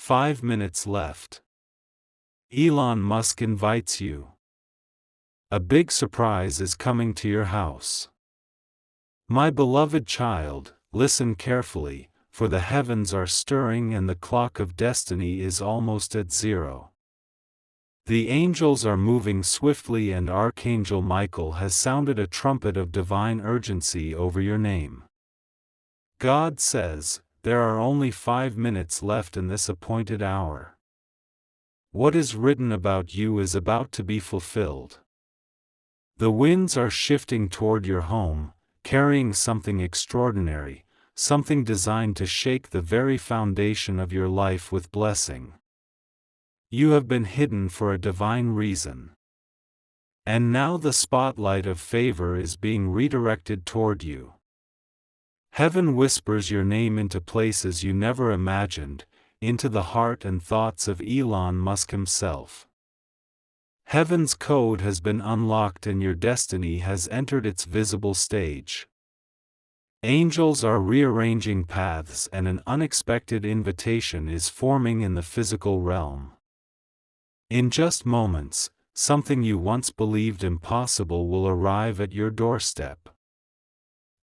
5 minutes left. Elon Musk invites you. A big surprise is coming to your house. My beloved child, listen carefully, for the heavens are stirring and the clock of destiny is almost at zero. The angels are moving swiftly and Archangel Michael has sounded a trumpet of divine urgency over your name. God says, there are only 5 minutes left in this appointed hour. What is written about you is about to be fulfilled. The winds are shifting toward your home, carrying something extraordinary, something designed to shake the very foundation of your life with blessing. You have been hidden for a divine reason. And now the spotlight of favor is being redirected toward you. Heaven whispers your name into places you never imagined, into the heart and thoughts of Elon Musk himself. Heaven's code has been unlocked and your destiny has entered its visible stage. Angels are rearranging paths and an unexpected invitation is forming in the physical realm. In just moments, something you once believed impossible will arrive at your doorstep.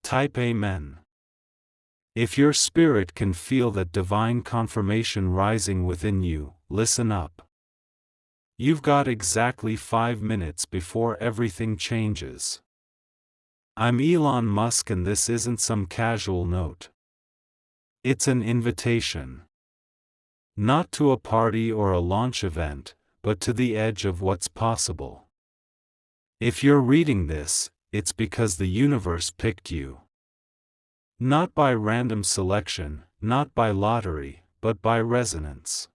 Type Amen. If your spirit can feel that divine confirmation rising within you, listen up. You've got exactly 5 minutes before everything changes. I'm Elon Musk and this isn't some casual note. It's an invitation. Not to a party or a launch event, but to the edge of what's possible. If you're reading this, it's because the universe picked you. Not by random selection, not by lottery, but by resonance.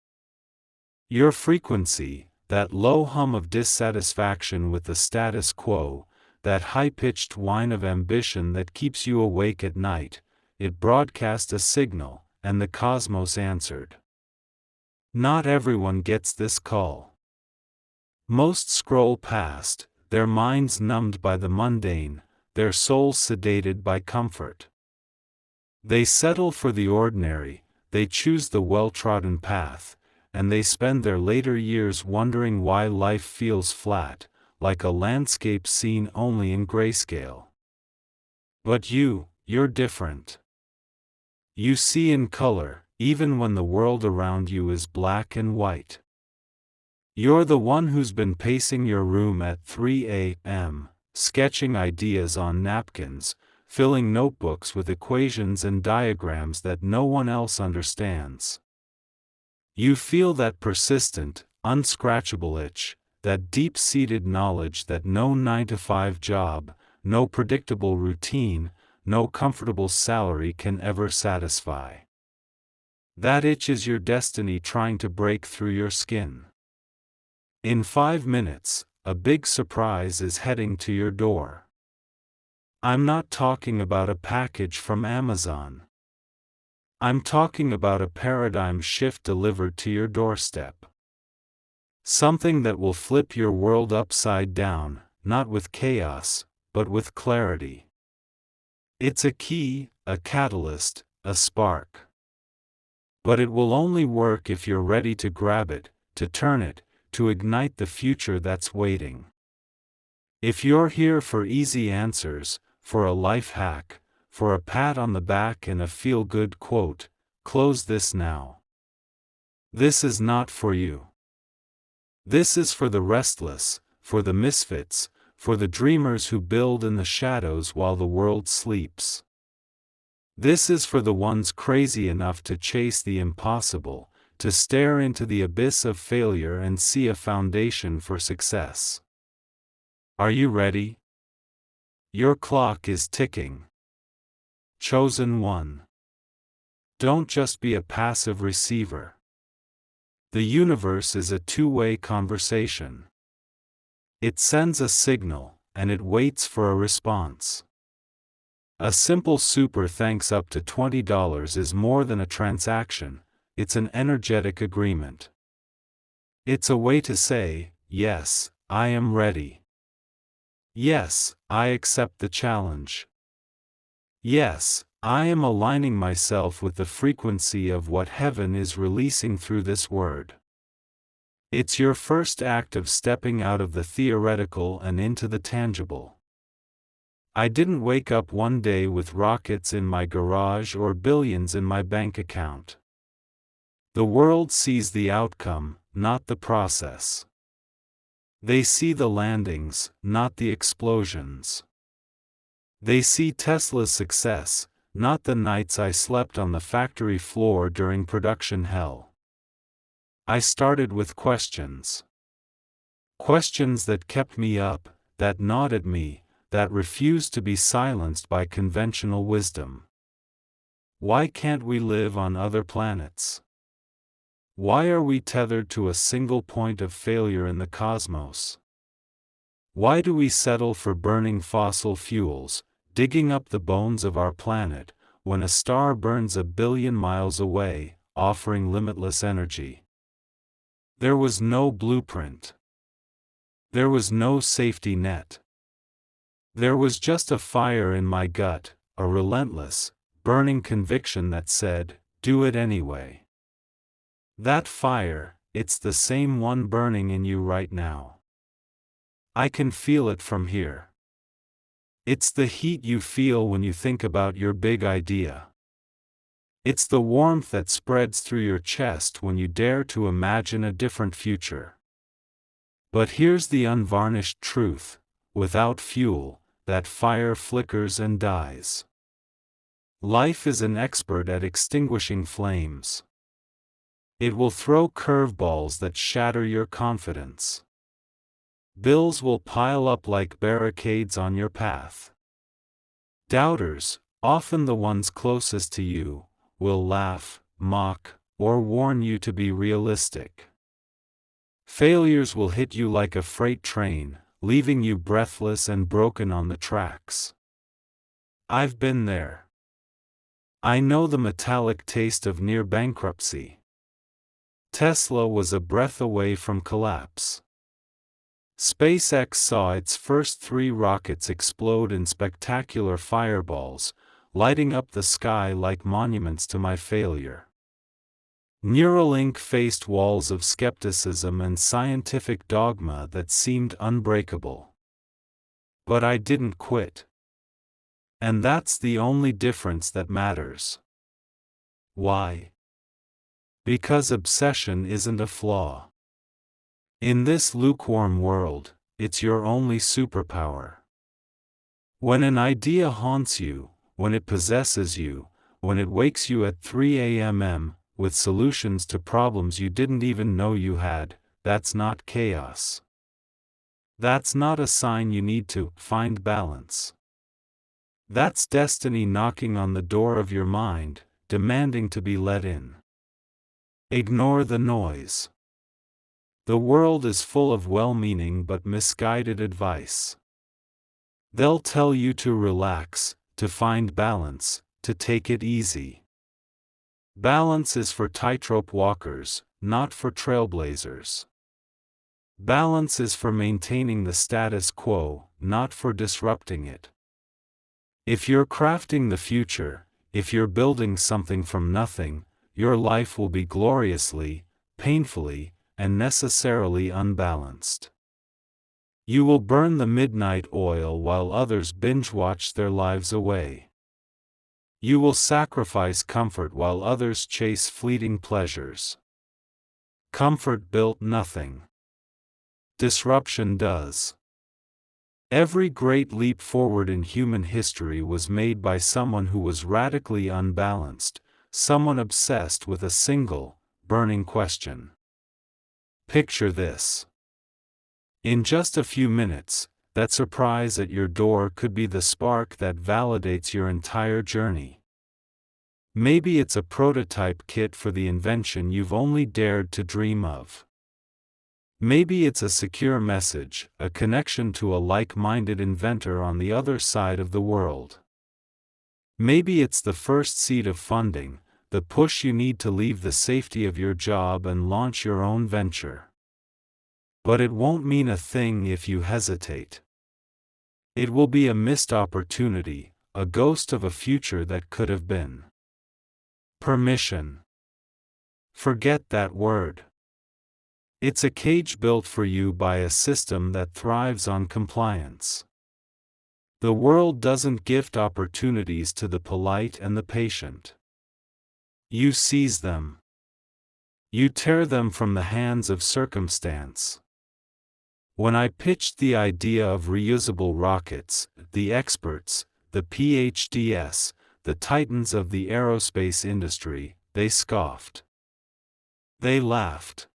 Your frequency, that low hum of dissatisfaction with the status quo, that high-pitched whine of ambition that keeps you awake at night, it broadcast a signal, and the cosmos answered. Not everyone gets this call. Most scroll past, their minds numbed by the mundane, their souls sedated by comfort. They settle for the ordinary, they choose the well-trodden path, and they spend their later years wondering why life feels flat, like a landscape seen only in grayscale. But you're different. You see in color, even when the world around you is black and white. You're the one who's been pacing your room at 3 a.m., sketching ideas on napkins, filling notebooks with equations and diagrams that no one else understands. You feel that persistent, unscratchable itch, that deep-seated knowledge that no 9-to-5 job, no predictable routine, no comfortable salary can ever satisfy. That itch is your destiny trying to break through your skin. In 5 minutes, a big surprise is heading to your door. I'm not talking about a package from Amazon. I'm talking about a paradigm shift delivered to your doorstep. Something that will flip your world upside down, not with chaos, but with clarity. It's a key, a catalyst, a spark. But it will only work if you're ready to grab it, to turn it, to ignite the future that's waiting. If you're here for easy answers, for a life hack, for a pat on the back and a feel-good quote, close this now. This is not for you. This is for the restless, for the misfits, for the dreamers who build in the shadows while the world sleeps. This is for the ones crazy enough to chase the impossible, to stare into the abyss of failure and see a foundation for success. Are you ready? Your clock is ticking. Chosen one. Don't just be a passive receiver. The universe is a two-way conversation. It sends a signal, and it waits for a response. A simple super thanks up to $20 is more than a transaction, it's an energetic agreement. It's a way to say, yes, I am ready. Yes, I accept the challenge. Yes, I am aligning myself with the frequency of what heaven is releasing through this word. It's your first act of stepping out of the theoretical and into the tangible. I didn't wake up one day with rockets in my garage or billions in my bank account. The world sees the outcome, not the process. They see the landings, not the explosions. They see Tesla's success, not the nights I slept on the factory floor during production hell. I started with questions. Questions that kept me up, that gnawed at me, that refused to be silenced by conventional wisdom. Why can't we live on other planets? Why are we tethered to a single point of failure in the cosmos? Why do we settle for burning fossil fuels, digging up the bones of our planet, when a star burns a billion miles away, offering limitless energy? There was no blueprint. There was no safety net. There was just a fire in my gut, a relentless, burning conviction that said, do it anyway. That fire, it's the same one burning in you right now. I can feel it from here. It's the heat you feel when you think about your big idea. It's the warmth that spreads through your chest when you dare to imagine a different future. But here's the unvarnished truth: without fuel, that fire flickers and dies. Life is an expert at extinguishing flames. It will throw curveballs that shatter your confidence. Bills will pile up like barricades on your path. Doubters, often the ones closest to you, will laugh, mock, or warn you to be realistic. Failures will hit you like a freight train, leaving you breathless and broken on the tracks. I've been there. I know the metallic taste of near bankruptcy. Tesla was a breath away from collapse. SpaceX saw its first 3 rockets explode in spectacular fireballs, lighting up the sky like monuments to my failure. Neuralink faced walls of skepticism and scientific dogma that seemed unbreakable. But I didn't quit. And that's the only difference that matters. Why? Because obsession isn't a flaw. In this lukewarm world, it's your only superpower. When an idea haunts you, when it possesses you, when it wakes you at 3 a.m. with solutions to problems you didn't even know you had, that's not chaos. That's not a sign you need to find balance. That's destiny knocking on the door of your mind, demanding to be let in. Ignore the noise. The world is full of well-meaning but misguided advice. They'll tell you to relax, to find balance, to take it easy. Balance is for tightrope walkers, not for trailblazers. Balance is for maintaining the status quo, not for disrupting it. If you're crafting the future, if you're building something from nothing, your life will be gloriously, painfully, and necessarily unbalanced. You will burn the midnight oil while others binge-watch their lives away. You will sacrifice comfort while others chase fleeting pleasures. Comfort built nothing. Disruption does. Every great leap forward in human history was made by someone who was radically unbalanced, someone obsessed with a single, burning question. Picture this. In just a few minutes, that surprise at your door could be the spark that validates your entire journey. Maybe it's a prototype kit for the invention you've only dared to dream of. Maybe it's a secure message, a connection to a like-minded inventor on the other side of the world. Maybe it's the first seed of funding, the push you need to leave the safety of your job and launch your own venture. But it won't mean a thing if you hesitate. It will be a missed opportunity, a ghost of a future that could have been. Permission. Forget that word. It's a cage built for you by a system that thrives on compliance. The world doesn't gift opportunities to the polite and the patient. You seize them. You tear them from the hands of circumstance. When I pitched the idea of reusable rockets, the experts, the PhDs, the titans of the aerospace industry, they scoffed. They laughed.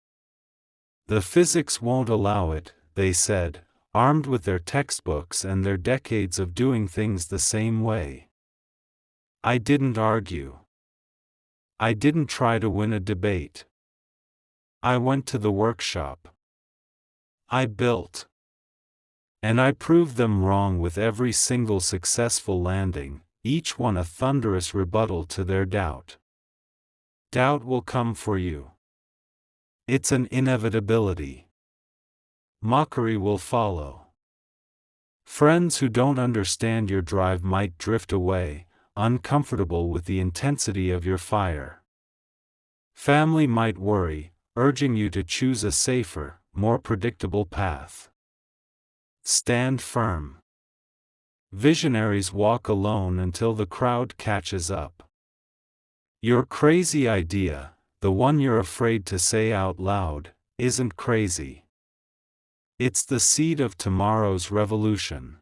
The physics won't allow it, they said, armed with their textbooks and their decades of doing things the same way. I didn't argue. I didn't try to win a debate. I went to the workshop. I built. And I proved them wrong with every single successful landing, each one a thunderous rebuttal to their doubt. Doubt will come for you. It's an inevitability. Mockery will follow. Friends who don't understand your drive might drift away, uncomfortable with the intensity of your fire. Family might worry, urging you to choose a safer, more predictable path. Stand firm. Visionaries walk alone until the crowd catches up. Your crazy idea, the one you're afraid to say out loud, isn't crazy. It's the seed of tomorrow's revolution.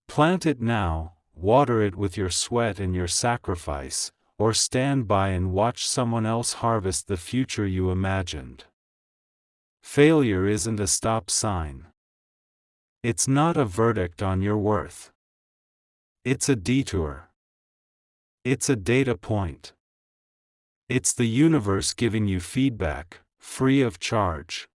Plant it now, water it with your sweat and your sacrifice, or stand by and watch someone else harvest the future you imagined. Failure isn't a stop sign. It's not a verdict on your worth. It's a detour. It's a data point. It's the universe giving you feedback, free of charge.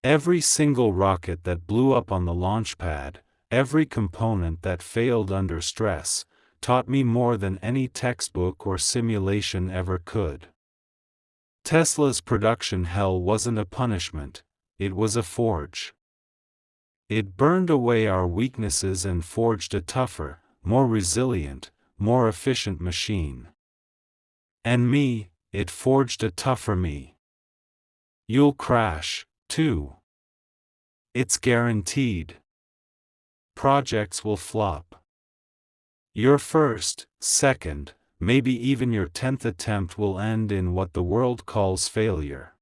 Every single rocket that blew up on the launch pad, every component that failed under stress, taught me more than any textbook or simulation ever could. Tesla's production hell wasn't a punishment, it was a forge. It burned away our weaknesses and forged a tougher, more resilient, more efficient machine. And me, it forged a tougher me. You'll crash, too. It's guaranteed. Projects will flop. Your first, second, maybe even your 10th attempt will end in what the world calls failure.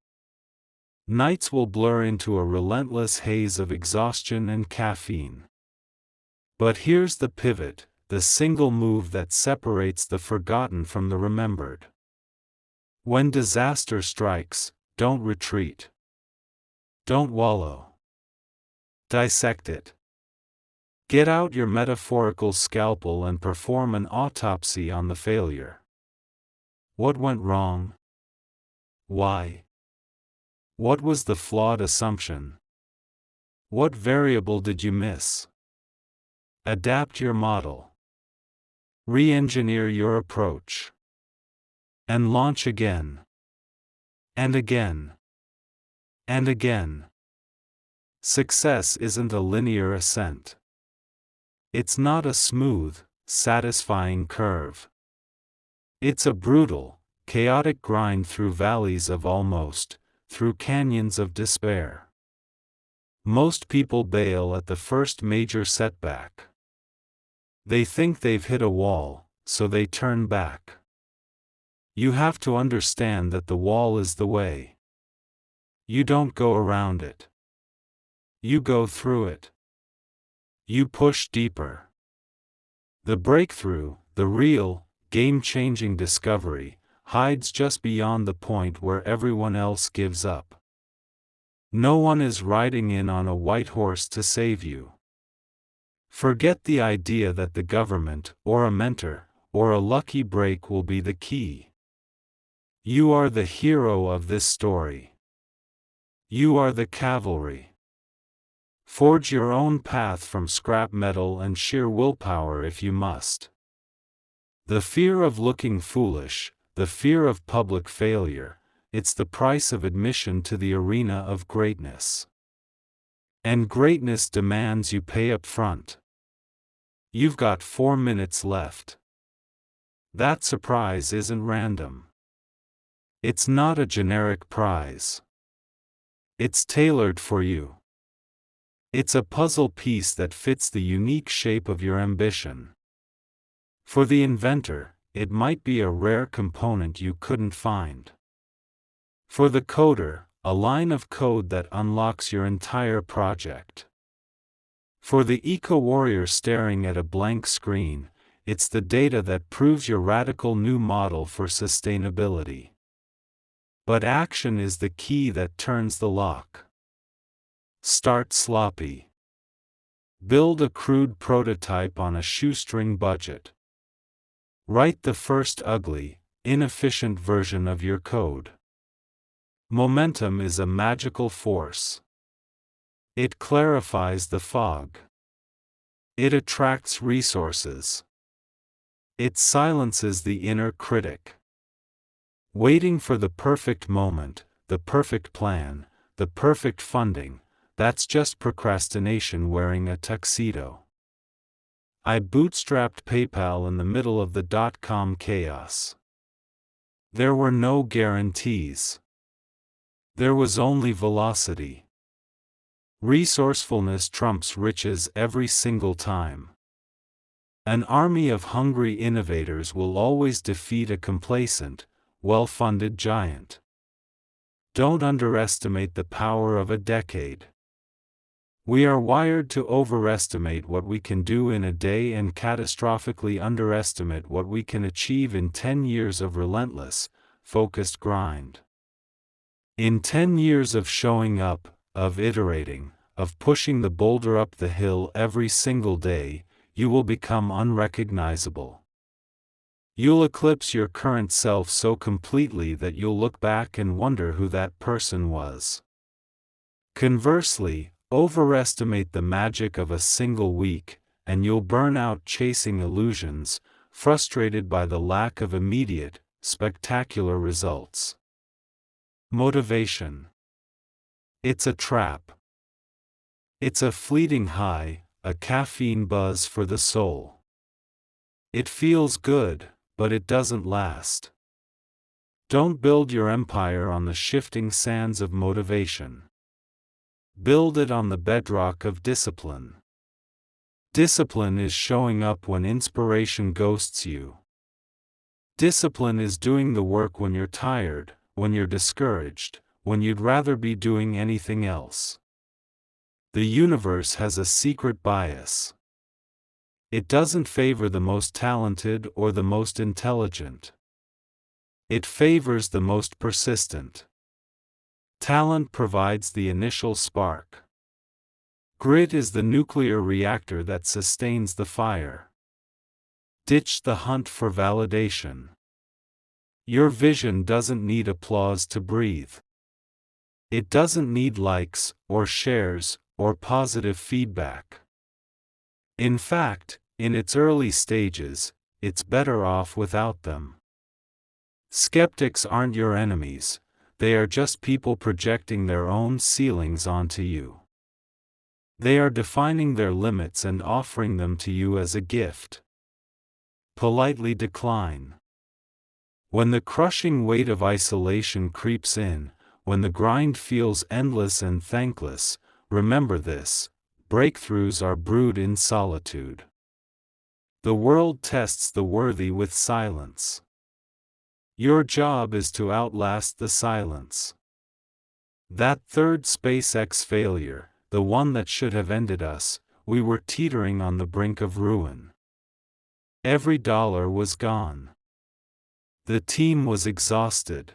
Nights will blur into a relentless haze of exhaustion and caffeine. But here's the pivot, the single move that separates the forgotten from the remembered. When disaster strikes, don't retreat. Don't wallow. Dissect it. Get out your metaphorical scalpel and perform an autopsy on the failure. What went wrong? Why? What was the flawed assumption? What variable did you miss? Adapt your model. Re-engineer your approach. And launch again. And again. And again. Success isn't a linear ascent. It's not a smooth, satisfying curve. It's a brutal, chaotic grind through valleys of almost, through canyons of despair. Most people bail at the first major setback. They think they've hit a wall, so they turn back. You have to understand that the wall is the way. You don't go around it. You go through it. You push deeper. The breakthrough, the real, game-changing discovery, hides just beyond the point where everyone else gives up. No one is riding in on a white horse to save you. Forget the idea that the government, or a mentor, or a lucky break will be the key. You are the hero of this story. You are the cavalry. Forge your own path from scrap metal and sheer willpower if you must. The fear of looking foolish, the fear of public failure, it's the price of admission to the arena of greatness. And greatness demands you pay up front. You've got 4 minutes left. That surprise isn't random. It's not a generic prize. It's tailored for you. It's a puzzle piece that fits the unique shape of your ambition. For the inventor, it might be a rare component you couldn't find. For the coder, a line of code that unlocks your entire project. For the eco-warrior staring at a blank screen, it's the data that proves your radical new model for sustainability. But action is the key that turns the lock. Start sloppy. Build a crude prototype on a shoestring budget. Write the first ugly, inefficient version of your code. Momentum is a magical force. It clarifies the fog. It attracts resources. It silences the inner critic. Waiting for the perfect moment, the perfect plan, the perfect funding, that's just procrastination wearing a tuxedo. I bootstrapped PayPal in the middle of the dot-com chaos. There were no guarantees. There was only velocity. Resourcefulness trumps riches every single time. An army of hungry innovators will always defeat a complacent, well-funded giant. Don't underestimate the power of a decade. We are wired to overestimate what we can do in a day and catastrophically underestimate what we can achieve in 10 years of relentless, focused grind. In 10 years of showing up, of iterating, of pushing the boulder up the hill every single day, you will become unrecognizable. You'll eclipse your current self so completely that you'll look back and wonder who that person was. Conversely, overestimate the magic of a single week, and you'll burn out chasing illusions, frustrated by the lack of immediate, spectacular results. Motivation. It's a trap. It's a fleeting high, a caffeine buzz for the soul. It feels good, but it doesn't last. Don't build your empire on the shifting sands of motivation. Build it on the bedrock of discipline. Discipline is showing up when inspiration ghosts you. Discipline is doing the work when you're tired, when you're discouraged, when you'd rather be doing anything else. The universe has a secret bias. It doesn't favor the most talented or the most intelligent. It favors the most persistent. Talent provides the initial spark. Grit is the nuclear reactor that sustains the fire. Ditch the hunt for validation. Your vision doesn't need applause to breathe. It doesn't need likes, or shares, or positive feedback. In fact, in its early stages, it's better off without them. Skeptics aren't your enemies, they are just people projecting their own ceilings onto you. They are defining their limits and offering them to you as a gift. Politely decline. When the crushing weight of isolation creeps in, when the grind feels endless and thankless, remember this: breakthroughs are brewed in solitude. The world tests the worthy with silence. Your job is to outlast the silence. That third SpaceX failure, the one that should have ended us, we were teetering on the brink of ruin. Every dollar was gone. The team was exhausted.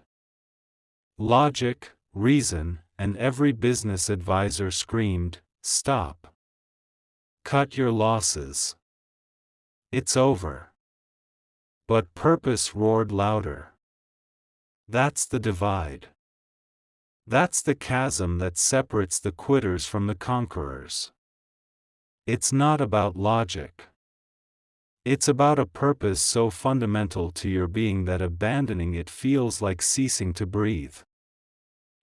Logic, reason, and every business advisor screamed, "Stop. Cut your losses. It's over." But purpose roared louder. That's the divide. That's the chasm that separates the quitters from the conquerors. It's not about logic. It's about a purpose so fundamental to your being that abandoning it feels like ceasing to breathe.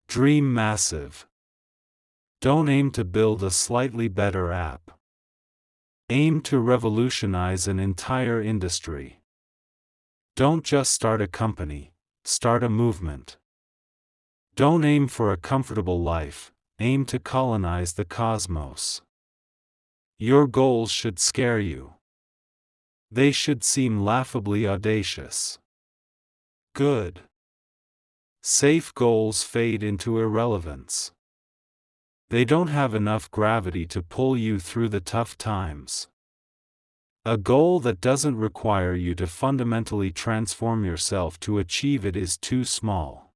Dream massive. Don't aim to build a slightly better app. Aim to revolutionize an entire industry. Don't just start a company, start a movement. Don't aim for a comfortable life, aim to colonize the cosmos. Your goals should scare you. They should seem laughably audacious. Good. Safe goals fade into irrelevance. They don't have enough gravity to pull you through the tough times. A goal that doesn't require you to fundamentally transform yourself to achieve it is too small.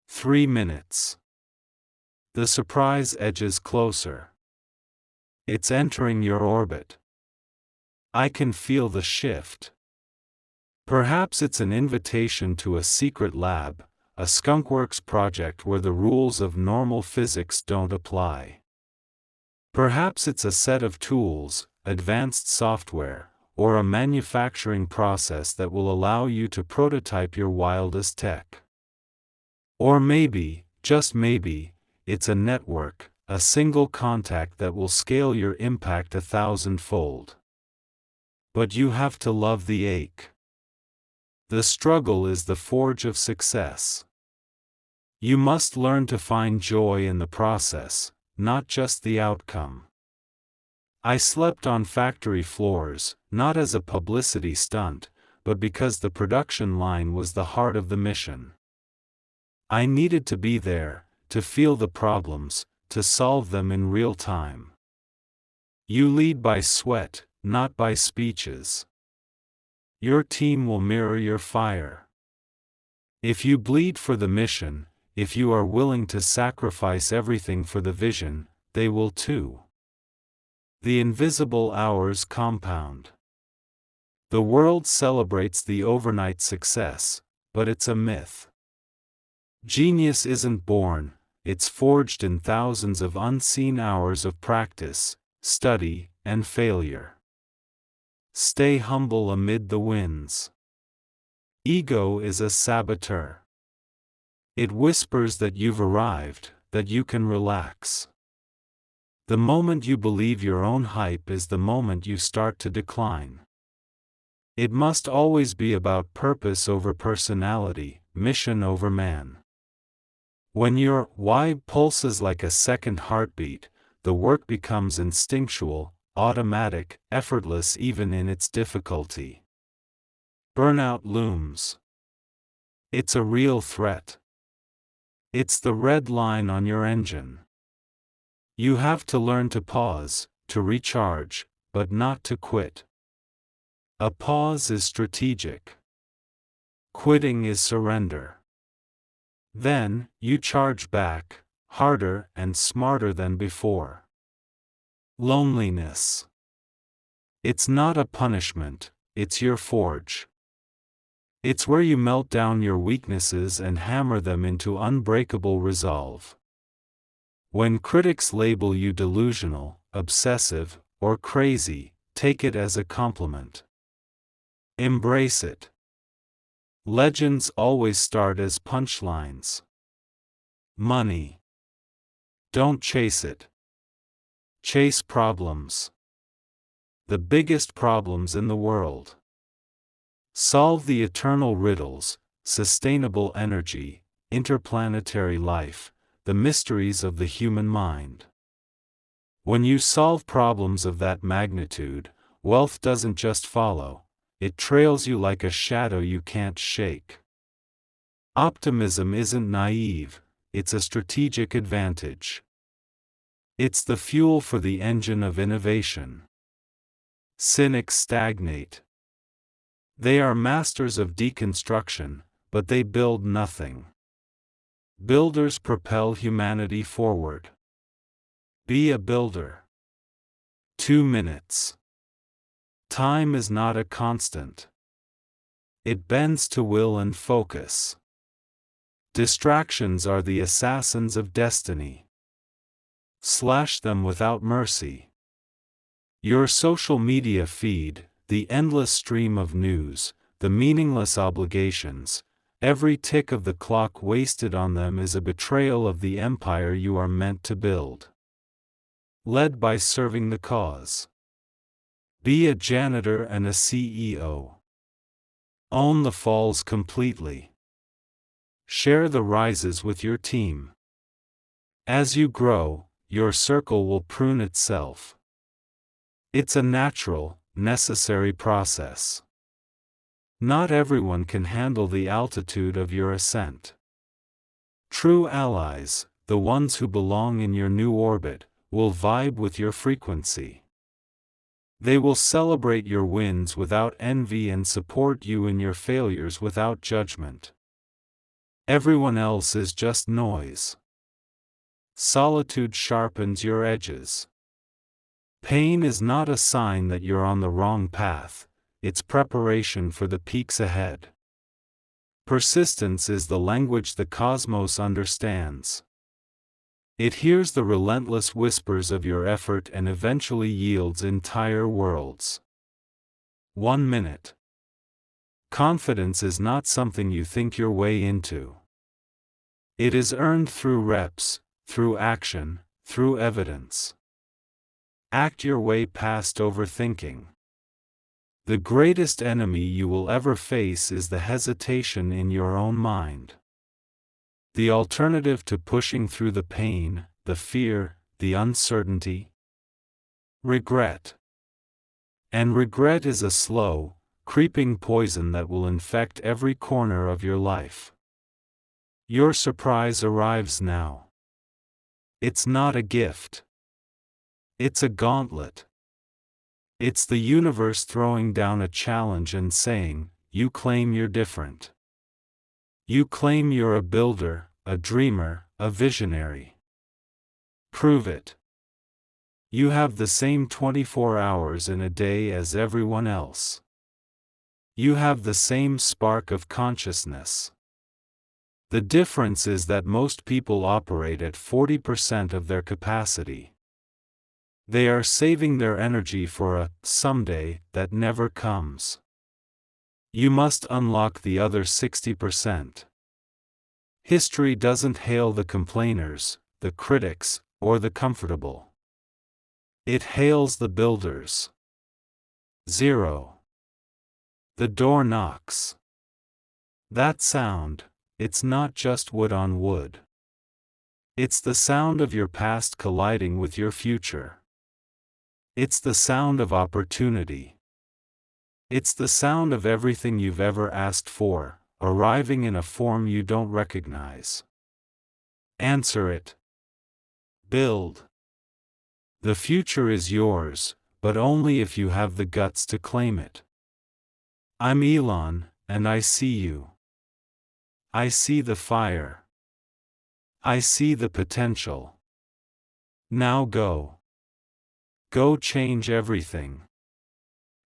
3 minutes. The surprise edges closer. It's entering your orbit. I can feel the shift. Perhaps it's an invitation to a secret lab, a skunkworks project where the rules of normal physics don't apply. Perhaps it's a set of tools, advanced software, or a manufacturing process that will allow you to prototype your wildest tech. Or maybe, just maybe, it's a network, a single contact that will scale your impact 1,000-fold. But you have to love the ache. The struggle is the forge of success. You must learn to find joy in the process, not just the outcome. I slept on factory floors, not as a publicity stunt, but because the production line was the heart of the mission. I needed to be there, to feel the problems, to solve them in real time. You lead by sweat, not by speeches. Your team will mirror your fire. If you bleed for the mission, if you are willing to sacrifice everything for the vision, they will too. The invisible hours compound. The world celebrates the overnight success, but it's a myth. Genius isn't born, it's forged in thousands of unseen hours of practice, study, and failure. Stay humble amid the winds. Ego is a saboteur. It whispers that you've arrived, that you can relax. The moment you believe your own hype is the moment you start to decline. It must always be about purpose over personality, mission over man. When your why pulses like a second heartbeat, the work becomes instinctual, automatic, effortless even in its difficulty. Burnout looms. It's a real threat. It's the red line on your engine. You have to learn to pause, to recharge, but not to quit. A pause is strategic. Quitting is surrender. Then, you charge back, harder and smarter than before. Loneliness. It's not a punishment, it's your forge. It's where you melt down your weaknesses and hammer them into unbreakable resolve. When critics label you delusional, obsessive, or crazy, take it as a compliment. Embrace it. Legends always start as punchlines. Money. Don't chase it. Chase problems. The biggest problems in the world. Solve the eternal riddles, sustainable energy, interplanetary life, the mysteries of the human mind. When you solve problems of that magnitude, wealth doesn't just follow, it trails you like a shadow you can't shake. Optimism isn't naive, it's a strategic advantage. It's the fuel for the engine of innovation. Cynics stagnate. They are masters of deconstruction, but they build nothing. Builders propel humanity forward. Be a builder. 2 minutes. Time is not a constant. It bends to will and focus. Distractions are the assassins of destiny. Slash them without mercy. Your social media feed, the endless stream of news, the meaningless obligations, every tick of the clock wasted on them is a betrayal of the empire you are meant to build. Led by serving the cause. Be a janitor and a CEO. Own the falls completely. Share the rises with your team. As you grow, your circle will prune itself. It's a natural, necessary process. Not everyone can handle the altitude of your ascent. True allies, the ones who belong in your new orbit, will vibe with your frequency. They will celebrate your wins without envy and support you in your failures without judgment. Everyone else is just noise. Solitude sharpens your edges. Pain is not a sign that you're on the wrong path, it's preparation for the peaks ahead. Persistence is the language the cosmos understands. It hears the relentless whispers of your effort and eventually yields entire worlds. 1 minute. Confidence is not something you think your way into. It is earned through reps, through action, through evidence. Act your way past overthinking. The greatest enemy you will ever face is the hesitation in your own mind. The alternative to pushing through the pain, the fear, the uncertainty? Regret. And regret is a slow, creeping poison that will infect every corner of your life. Your surprise arrives now. It's not a gift. It's a gauntlet. It's the universe throwing down a challenge and saying, you claim you're different. You claim you're a builder, a dreamer, a visionary. Prove it. You have the same 24 hours in a day as everyone else. You have the same spark of consciousness. The difference is that most people operate at 40% of their capacity. They are saving their energy for a someday that never comes. You must unlock the other 60%. History doesn't hail the complainers, the critics, or the comfortable. It hails the builders. 0. The door knocks. That sound, it's not just wood on wood. It's the sound of your past colliding with your future. It's the sound of opportunity. It's the sound of everything you've ever asked for, arriving in a form you don't recognize. Answer it. Build. The future is yours, but only if you have the guts to claim it. I'm Elon, and I see you. I see the fire. I see the potential. Now go. Go change everything.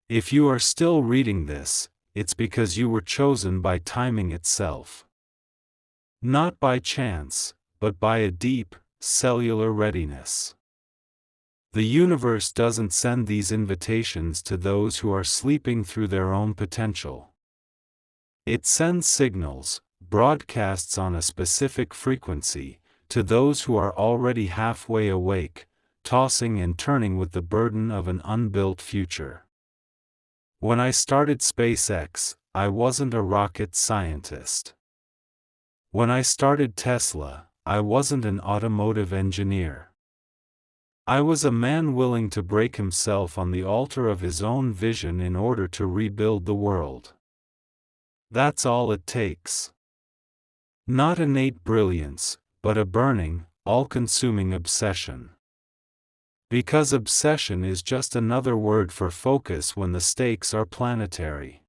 If you are still reading this, it's because you were chosen by timing itself. Not by chance, but by a deep, cellular readiness. The universe doesn't send these invitations to those who are sleeping through their own potential. It sends signals, broadcasts on a specific frequency, to those who are already halfway awake, tossing and turning with the burden of an unbuilt future. When I started SpaceX, I wasn't a rocket scientist. When I started Tesla, I wasn't an automotive engineer. I was a man willing to break himself on the altar of his own vision in order to rebuild the world. That's all it takes. Not innate brilliance, but a burning, all-consuming obsession. Because obsession is just another word for focus when the stakes are planetary.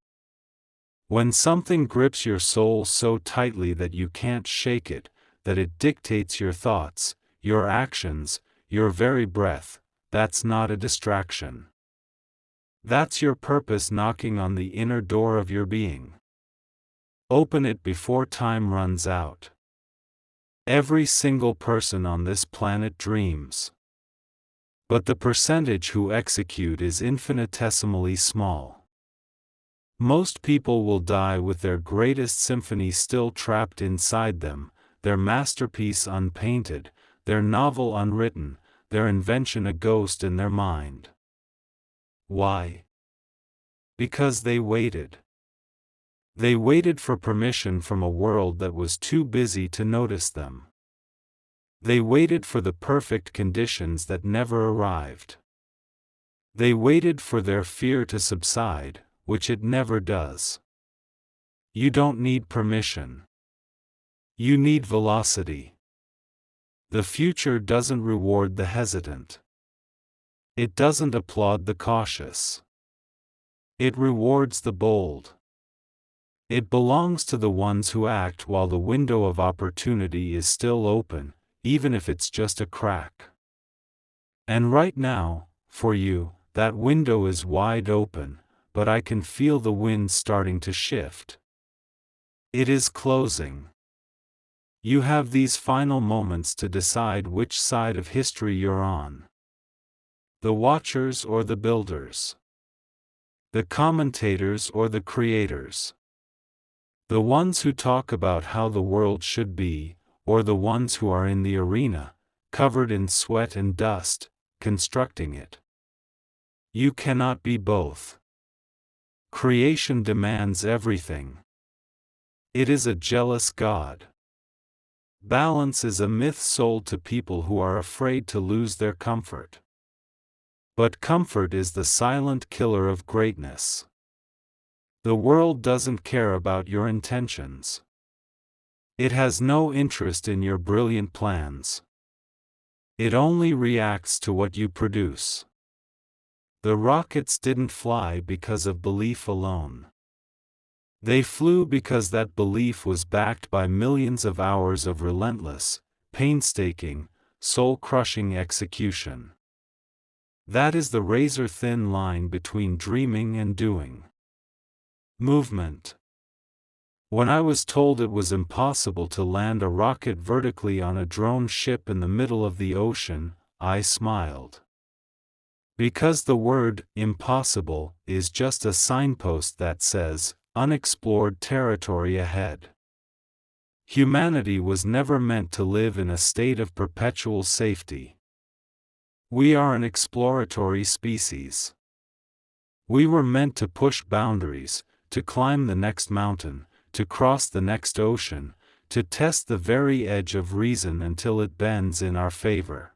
When something grips your soul so tightly that you can't shake it, that it dictates your thoughts, your actions, your very breath, that's not a distraction. That's your purpose knocking on the inner door of your being. Open it before time runs out. Every single person on this planet dreams. But the percentage who execute is infinitesimally small. Most people will die with their greatest symphony still trapped inside them, their masterpiece unpainted, their novel unwritten, their invention a ghost in their mind. Why? Because they waited. They waited for permission from a world that was too busy to notice them. They waited for the perfect conditions that never arrived. They waited for their fear to subside, which it never does. You don't need permission. You need velocity. The future doesn't reward the hesitant. It doesn't applaud the cautious. It rewards the bold. It belongs to the ones who act while the window of opportunity is still open, even if it's just a crack. And right now, for you, that window is wide open, but I can feel the wind starting to shift. It is closing. You have these final moments to decide which side of history you're on. The watchers or the builders. The commentators or the creators. The ones who talk about how the world should be, or the ones who are in the arena, covered in sweat and dust, constructing it. You cannot be both. Creation demands everything. It is a jealous God. Balance is a myth sold to people who are afraid to lose their comfort. But comfort is the silent killer of greatness. The world doesn't care about your intentions. It has no interest in your brilliant plans. It only reacts to what you produce. The rockets didn't fly because of belief alone. They flew because that belief was backed by millions of hours of relentless, painstaking, soul-crushing execution. That is the razor-thin line between dreaming and doing. Movement. When I was told it was impossible to land a rocket vertically on a drone ship in the middle of the ocean, I smiled. Because the word impossible is just a signpost that says unexplored territory ahead. Humanity was never meant to live in a state of perpetual safety. We are an exploratory species. We were meant to push boundaries, to climb the next mountain, to cross the next ocean, to test the very edge of reason until it bends in our favor.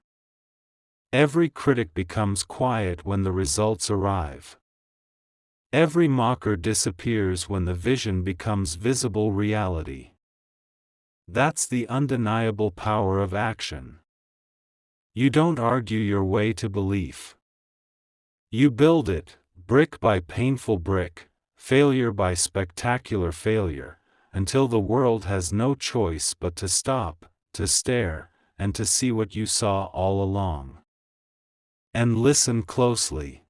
Every critic becomes quiet when the results arrive. Every mocker disappears when the vision becomes visible reality. That's the undeniable power of action. You don't argue your way to belief. You build it, brick by painful brick, failure by spectacular failure, until the world has no choice but to stop, to stare, and to see what you saw all along. And listen closely.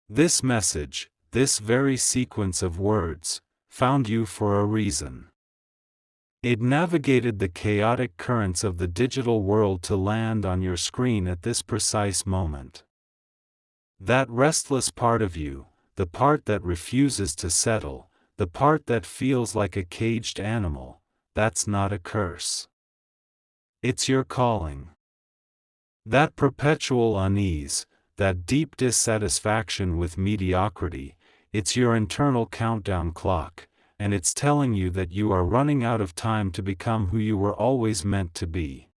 This message, this very sequence of words, found you for a reason. It navigated the chaotic currents of the digital world to land on your screen at this precise moment. That restless part of you, the part that refuses to settle, the part that feels like a caged animal, that's not a curse. It's your calling. That perpetual unease, that deep dissatisfaction with mediocrity, it's your internal countdown clock, and it's telling you that you are running out of time to become who you were always meant to be.